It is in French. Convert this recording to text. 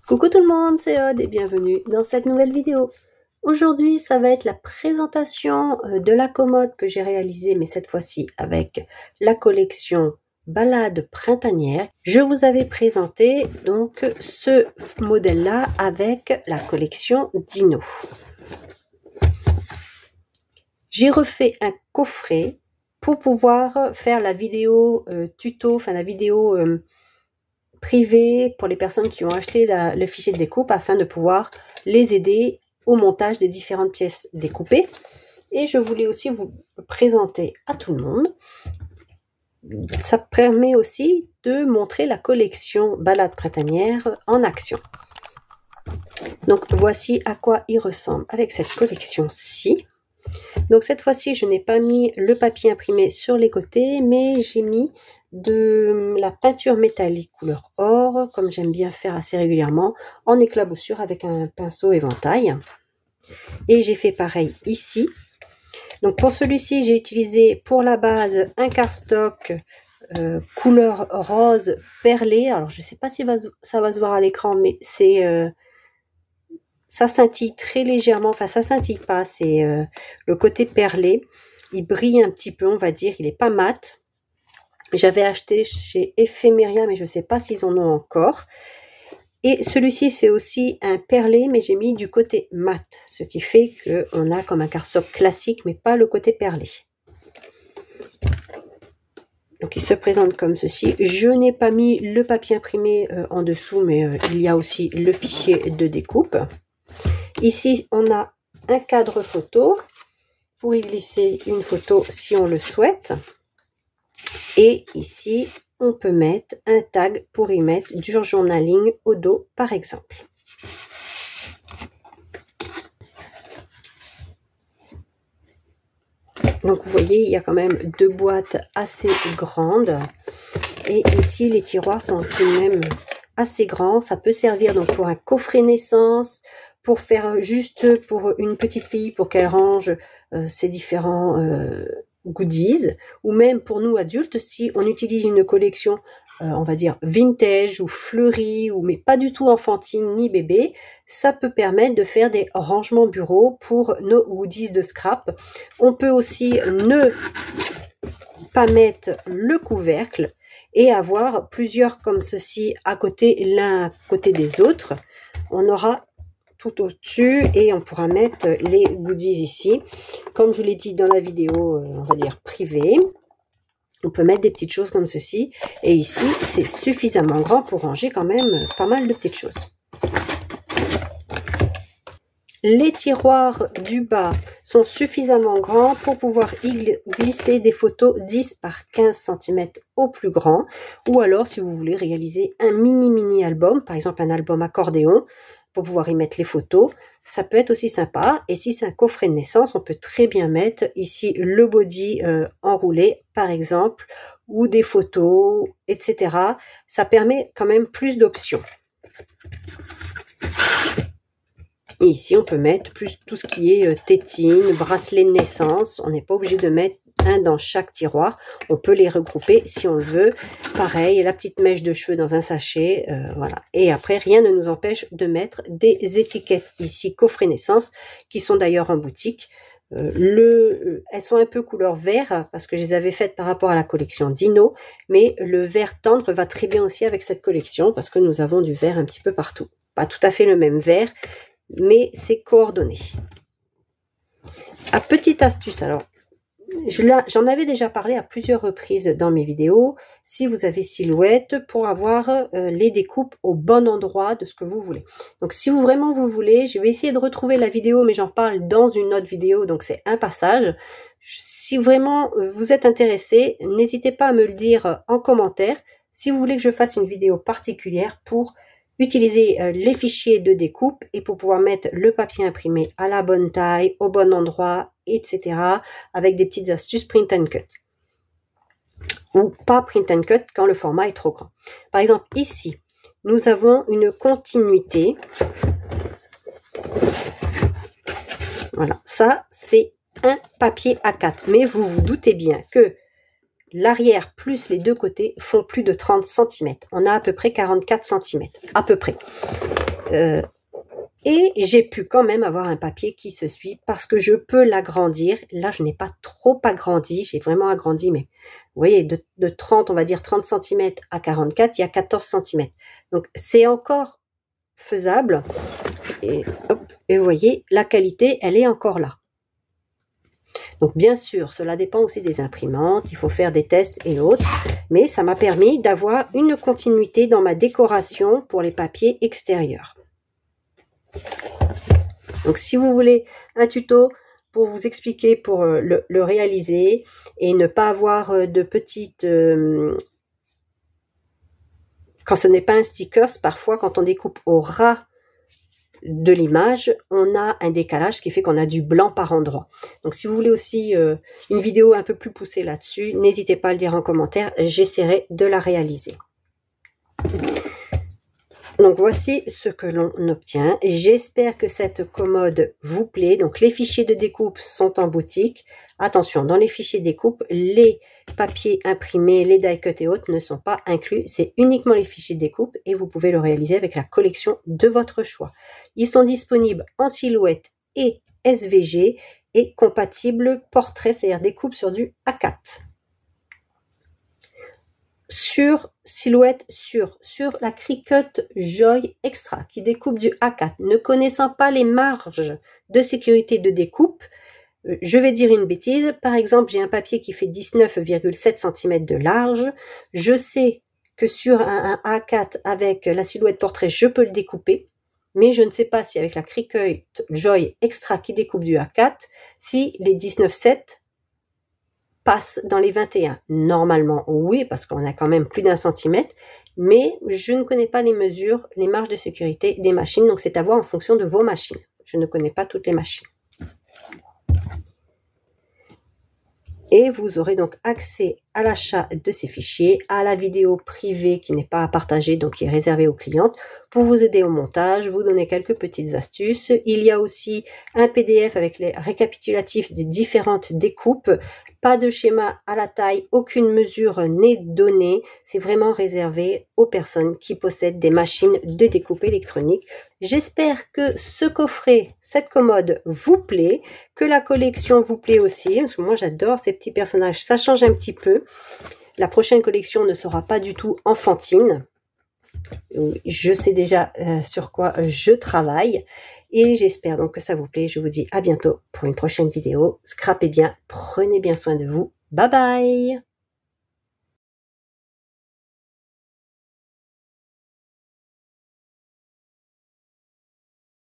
Coucou tout le monde, c'est Aude et bienvenue dans cette nouvelle vidéo. Aujourd'hui, ça va être la présentation de la commode que j'ai réalisée, mais cette fois-ci avec la collection Balade printanière. Je vous avais présenté donc ce modèle-là avec la collection Dino. J'ai refait un coffret pour pouvoir faire la vidéo tuto, enfin la vidéo privée pour les personnes qui ont acheté le fichier de découpe afin de pouvoir les aider au montage des différentes pièces découpées. Et je voulais aussi vous présenter à tout le monde. Ça permet aussi de montrer la collection Balade printanière en action. Donc voici à quoi il ressemble avec cette collection-ci. Donc cette fois-ci, je n'ai pas mis le papier imprimé sur les côtés, mais j'ai mis de la peinture métallique couleur or, comme j'aime bien faire assez régulièrement, en éclaboussure avec un pinceau éventail. Et j'ai fait pareil ici. Donc pour celui-ci, j'ai utilisé pour la base un cardstock couleur rose perlé. Alors je ne sais pas si ça va se voir à l'écran, mais c'est... ça scintille très légèrement, enfin ça scintille pas, c'est le côté perlé, il brille un petit peu, on va dire, il n'est pas mat. J'avais acheté chez Ephemeria, mais je ne sais pas s'ils en ont encore. Et celui-ci, c'est aussi un perlé, mais j'ai mis du côté mat, ce qui fait qu'on a comme un cardstock classique, mais pas le côté perlé. Donc il se présente comme ceci. Je n'ai pas mis le papier imprimé en dessous, mais il y a aussi le fichier de découpe. Ici, on a un cadre photo pour y glisser une photo si on le souhaite. Et ici, on peut mettre un tag pour y mettre du journaling au dos, par exemple. Donc, vous voyez, il y a quand même deux boîtes assez grandes. Et ici, les tiroirs sont tout de même assez grands. Ça peut servir donc pour un coffret naissance, pour faire juste pour une petite fille, pour qu'elle range ses différents goodies, ou même pour nous adultes, si on utilise une collection, on va dire vintage ou fleurie, mais pas du tout enfantine ni bébé, ça peut permettre de faire des rangements bureau pour nos goodies de scrap. On peut aussi ne pas mettre le couvercle et avoir plusieurs comme ceci à côté, l'un à côté des autres. On aura tout au-dessus et on pourra mettre les goodies ici. Comme je l'ai dit dans la vidéo, on va dire privée, on peut mettre des petites choses comme ceci. Et ici, c'est suffisamment grand pour ranger quand même pas mal de petites choses. Les tiroirs du bas sont suffisamment grands pour pouvoir y glisser des photos 10 par 15 cm au plus grand. Ou alors, si vous voulez réaliser un mini album, par exemple un album accordéon, pour pouvoir y mettre les photos, ça peut être aussi sympa. Et si c'est un coffret de naissance, on peut très bien mettre ici le body enroulé, par exemple, ou des photos, etc. Ça permet quand même plus d'options. Et ici, on peut mettre plus tout ce qui est tétine, bracelet de naissance. On n'est pas obligé de mettre un dans chaque tiroir. On peut les regrouper si on le veut. Pareil, la petite mèche de cheveux dans un sachet. Voilà. Et après, rien ne nous empêche de mettre des étiquettes ici, coffret naissance, qui sont d'ailleurs en boutique. Elles sont un peu couleur vert parce que je les avais faites par rapport à la collection Dino. Mais le vert tendre va très bien aussi avec cette collection parce que nous avons du vert un petit peu partout. Pas tout à fait le même vert, mais c'est coordonné. Petite astuce, alors j'en avais déjà parlé à plusieurs reprises dans mes vidéos. Si vous avez silhouette, pour avoir les découpes au bon endroit de ce que vous voulez. Donc si vraiment vous voulez, je vais essayer de retrouver la vidéo, mais j'en parle dans une autre vidéo, donc c'est un passage. Si vraiment vous êtes intéressé, n'hésitez pas à me le dire en commentaire si vous voulez que je fasse une vidéo particulière pour utiliser les fichiers de découpe et pour pouvoir mettre le papier imprimé à la bonne taille, au bon endroit, etc. avec des petites astuces print and cut. Ou pas print and cut quand le format est trop grand. Par exemple, ici, nous avons une continuité. Voilà, ça c'est un papier A4. Mais vous vous doutez bien que l'arrière plus les deux côtés font plus de 30 cm. On a à peu près 44 cm, à peu près. Et j'ai pu quand même avoir un papier qui se suit parce que je peux l'agrandir. Là, je n'ai pas trop agrandi. J'ai vraiment agrandi, mais vous voyez, de 30, on va dire 30 cm à 44, il y a 14 cm. Donc, c'est encore faisable. Et vous voyez, la qualité, elle est encore là. Donc, bien sûr, cela dépend aussi des imprimantes. Il faut faire des tests et autres. Mais ça m'a permis d'avoir une continuité dans ma décoration pour les papiers extérieurs. Donc, si vous voulez un tuto pour vous expliquer, pour le réaliser et ne pas avoir de petites... quand ce n'est pas un sticker, parfois quand on découpe au ras de l'image, on a un décalage qui fait qu'on a du blanc par endroit. Donc, si vous voulez aussi une vidéo un peu plus poussée là-dessus, n'hésitez pas à le dire en commentaire, j'essaierai de la réaliser. Donc, voici ce que l'on obtient. J'espère que cette commode vous plaît. Donc, les fichiers de découpe sont en boutique. Attention, dans les fichiers de découpe, les papiers imprimés, les die cut et autres ne sont pas inclus. C'est uniquement les fichiers de découpe et vous pouvez le réaliser avec la collection de votre choix. Ils sont disponibles en silhouette et SVG et compatibles portrait, c'est-à-dire découpe sur du A4. Sur silhouette sur la Cricut Joy Extra qui découpe du A4. Ne connaissant pas les marges de sécurité de découpe, je vais dire une bêtise. Par exemple, j'ai un papier qui fait 19,7 cm de large. Je sais que sur un A4 avec la silhouette portrait, je peux le découper. Mais je ne sais pas si avec la Cricut Joy Extra qui découpe du A4, si les 19,7 passe dans les 21. Normalement, oui, parce qu'on a quand même plus d'1 centimètre, mais je ne connais pas les mesures, les marges de sécurité des machines, donc c'est à voir en fonction de vos machines. Je ne connais pas toutes les machines. Et vous aurez donc accès à l'achat de ces fichiers, à la vidéo privée qui n'est pas à partager, donc qui est réservée aux clientes, pour vous aider au montage, vous donner quelques petites astuces. Il y a aussi un PDF avec les récapitulatifs des différentes découpes. Pas de schéma à la taille, aucune mesure n'est donnée. C'est vraiment réservé aux personnes qui possèdent des machines de découpe électronique. J'espère que ce coffret, cette commode vous plaît, que la collection vous plaît aussi, parce que moi j'adore ces petits personnages, ça change un petit peu. La prochaine collection ne sera pas du tout enfantine. Je sais déjà sur quoi je travaille. Et j'espère donc que ça vous plaît. Je vous dis à bientôt pour une prochaine vidéo. Scrapez bien, prenez bien soin de vous. Bye bye!